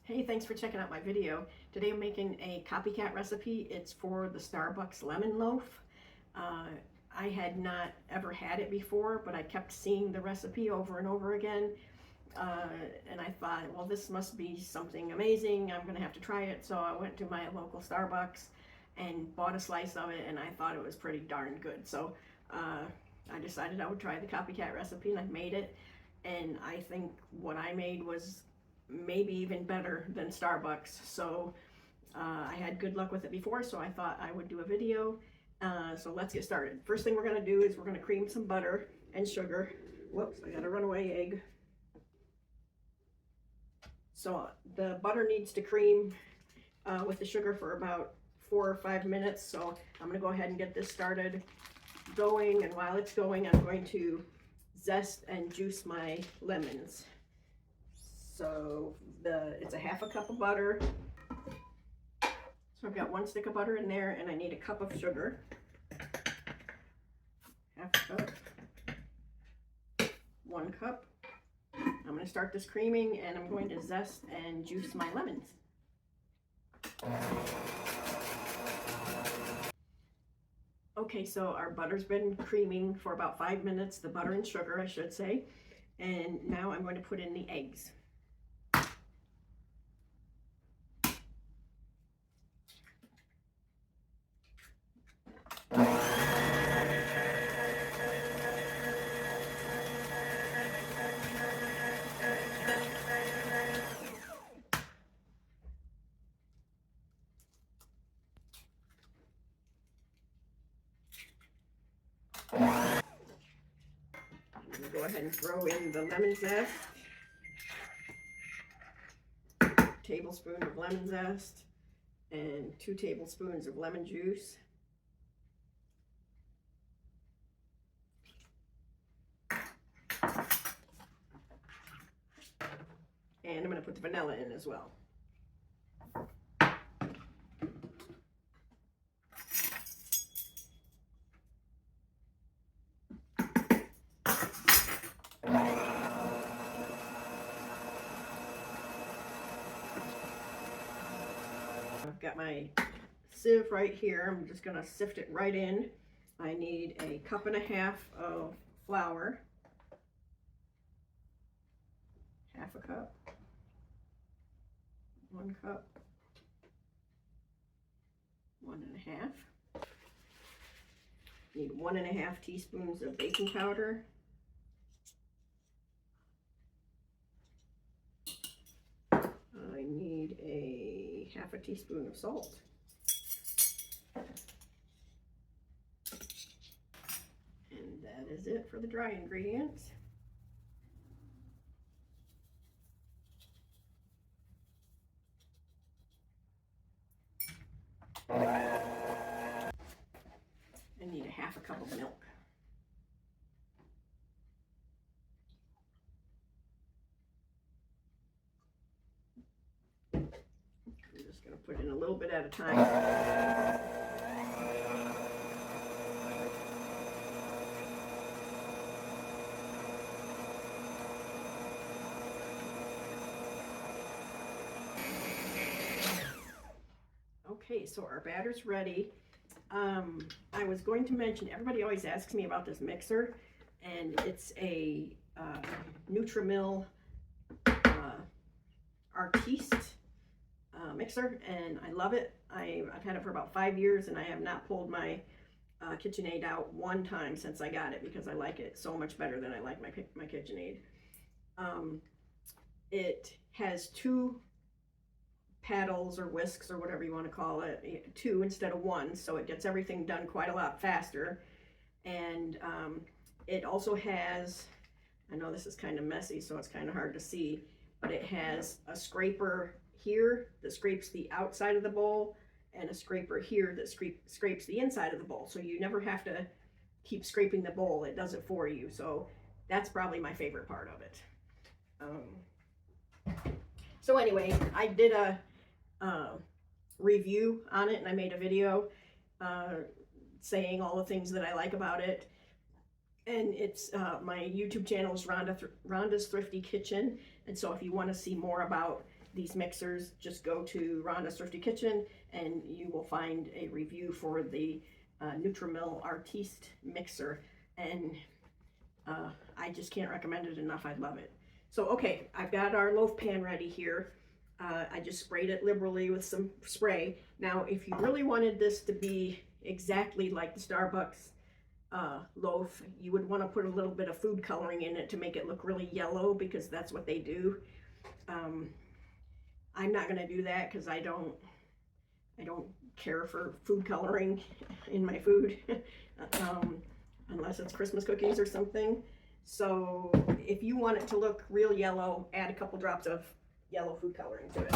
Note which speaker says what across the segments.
Speaker 1: Hey, thanks for checking out my video. Today I'm making a copycat recipe. It's for the Starbucks Lemon Loaf. I had not ever had it before, but I kept seeing the recipe over and over again. And I thought, well, this must be something amazing. I'm gonna have to try it. So I went to my local Starbucks and bought a slice of it, and I thought it was pretty darn good. So I decided I would try the copycat recipe, and I made it. And I think what I made was maybe even better than Starbucks. So I had good luck with it before, so I thought I would do a video. So let's get started. First thing we're going to do is we're going to cream some butter and sugar. Whoops, I got a runaway egg. So the butter needs to cream with the sugar for about 4 or 5 minutes. So I'm going to go ahead and get this started going. And while it's going, I'm going to zest and juice my lemons. So it's a half a cup of butter. So I've got 1 stick of butter in there, and I need a cup of sugar. Half a cup. 1 cup. I'm going to start this creaming, and I'm going to zest and juice my lemons. Okay, so our butter's been creaming for about 5 minutes, the butter and sugar, I should say. And now I'm going to put in the eggs. I'm going to go ahead and throw in the lemon zest. Tablespoon of lemon zest and 2 tablespoons of lemon juice. And I'm going to put the vanilla in as well. I've got my sieve right here. I'm just going to sift it right in. I need a 1.5 cups of flour. Half a cup. 1 cup. 1.5. Need 1.5 teaspoons of baking powder. I need a 1/2 teaspoon of salt. And that is it for the dry ingredients. I need a 1/2 cup of milk. I'm just going to put in a little bit at a time. Okay, so our batter's ready. I was going to mention, everybody always asks me about this mixer, and it's a Nutrimil Artiste mixer, and I love it. I've had it for about 5 years, and I have not pulled my KitchenAid out one time since I got it, because I like it so much better than I like my KitchenAid. It has 2 paddles or whisks or whatever you want to call it, 2 instead of 1, so it gets everything done quite a lot faster. And it also has, I know this is kind of messy, so it's kind of hard to see, but it has a scraper here that scrapes the outside of the bowl, and a scraper here that scrapes the inside of the bowl, so you never have to keep scraping the bowl. It does it for you. So that's probably my favorite part of it. So anyway, I did a review on it, and I made a video saying all the things that I like about it. And it's my YouTube channel is Rhonda's Thrifty Kitchen, and so if you want to see more about these mixers, just go to Rhonda's Thrifty Kitchen and you will find a review for the Nutrimil Artiste mixer, and I just can't recommend it enough. I love it. So okay, I've got our loaf pan ready here. I just sprayed it liberally with some spray. Now if you really wanted this to be exactly like the Starbucks loaf, you would want to put a little bit of food coloring in it to make it look really yellow, because that's what they do. I'm not going to do that because I don't care for food coloring in my food unless it's Christmas cookies or something. So if you want it to look real yellow, add a couple drops of yellow food coloring to it.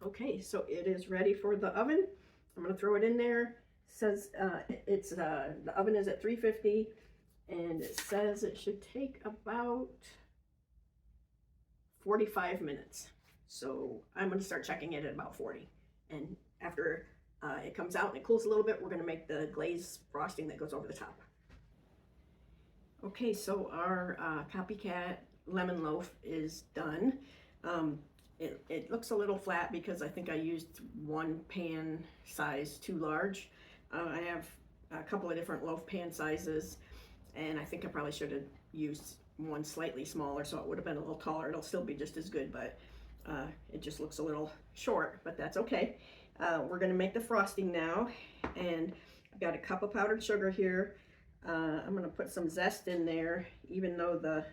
Speaker 1: Okay, so it is ready for the oven. I'm going to throw it in there. It says the oven is at 350, and it says it should take about 45 minutes. So I'm going to start checking it at about 40. And after it comes out and it cools a little bit, we're going to make the glaze frosting that goes over the top. Okay, so our Copycat Lemon Loaf is done. It looks a little flat because I think I used one pan size too large. I have a couple of different loaf pan sizes, and I think I probably should have used one slightly smaller, so it would have been a little taller. It'll still be just as good, but it just looks a little short, but that's okay. We're gonna make the frosting now, and I've got a cup of powdered sugar here. I'm gonna put some zest in there, even though the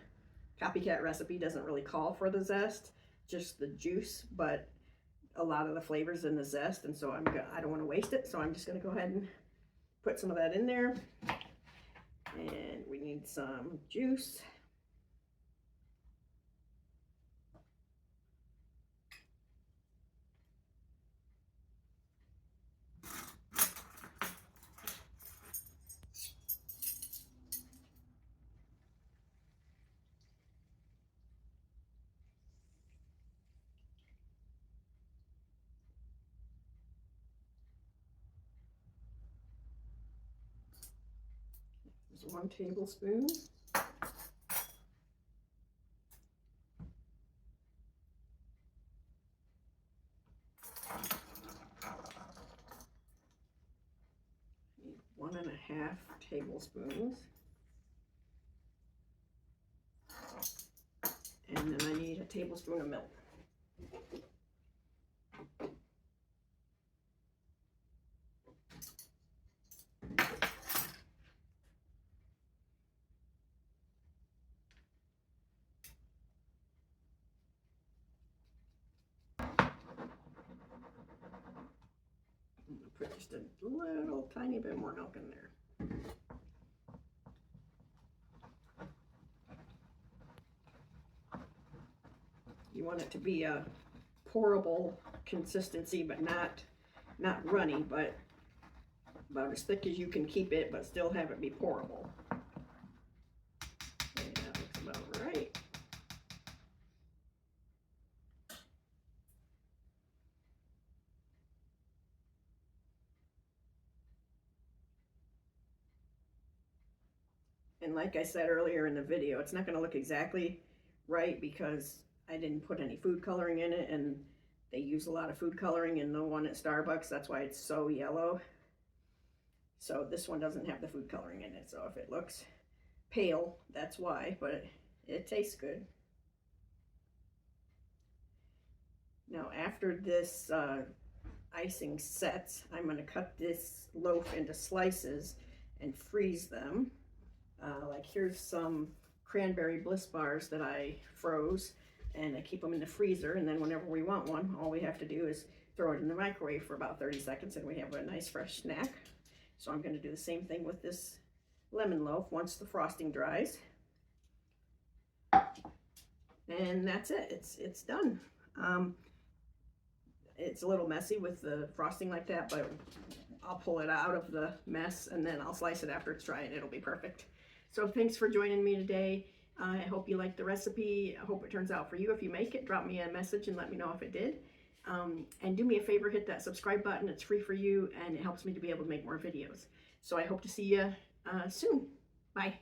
Speaker 1: Copycat recipe doesn't really call for the zest, just the juice, but a lot of the flavors in the zest, and so I don't want to waste it, so I'm just going to go ahead and put some of that in there. And we need some juice. There's 1 tablespoon. Need 1.5 tablespoons. And then I need a tablespoon of milk. Put just a little tiny bit more milk in there. You want it to be a pourable consistency, but not runny, but about as thick as you can keep it, but still have it be pourable. Okay, that looks about right. And like I said earlier in the video, it's not going to look exactly right because I didn't put any food coloring in it, and they use a lot of food coloring in the one at Starbucks. That's why it's so yellow. So this one doesn't have the food coloring in it. So if it looks pale, that's why, but it tastes good. Now after this, icing sets. I'm going to cut this loaf into slices and freeze them. Like here's some cranberry bliss bars that I froze, and I keep them in the freezer, and then whenever we want one, all we have to do is throw it in the microwave for about 30 seconds and we have a nice fresh snack. So I'm going to do the same thing with this lemon loaf once the frosting dries. And that's it. It's done. It's a little messy with the frosting like that, but I'll pull it out of the mess and then I'll slice it after it's dry and it'll be perfect. So thanks for joining me today. I hope you liked the recipe. I hope it turns out for you. If you make it, drop me a message and let me know if it did. And do me a favor, hit that subscribe button. It's free for you and it helps me to be able to make more videos. So I hope to see you soon. Bye.